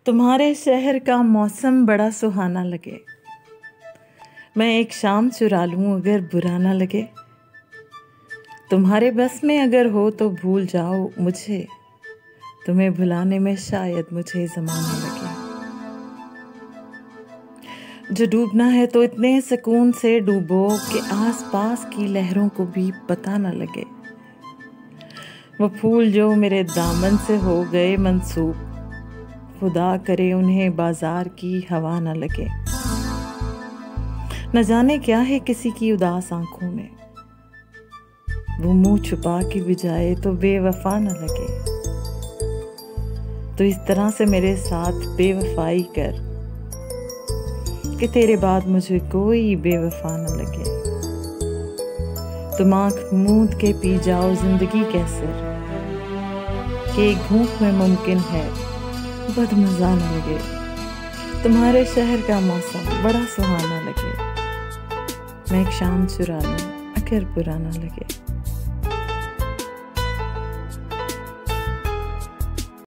तुम्हारे शहर का मौसम बड़ा सुहाना लगे, मैं एक शाम चुरा लूं अगर बुरा ना लगे। तुम्हारे बस में अगर हो तो भूल जाओ मुझे, तुम्हें भुलाने में शायद मुझे ज़माना लगे। जो डूबना है तो इतने सुकून से डूबो कि आसपास की लहरों को भी पता न लगे। वो फूल जो मेरे दामन से हो गए मंसूब, खुदा करे उन्हें बाजार की हवा न लगे। न जाने क्या है किसी की उदास आंखों में, वो मुंह छुपा के भी जाए तो बेवफा न लगे। तो इस तरह से मेरे साथ बेवफाई कर कि तेरे बाद मुझे कोई बेवफा न लगे। तुम आंख मूंद के पी जाओ जिंदगी कैसे, कि एक घूंट में मुमकिन है बदमजा न लगे। तुम्हारे शहर का मौसम बड़ा सुहाना लगे, मैं एक शाम चुरा लूं अगर बुरा ना लगे।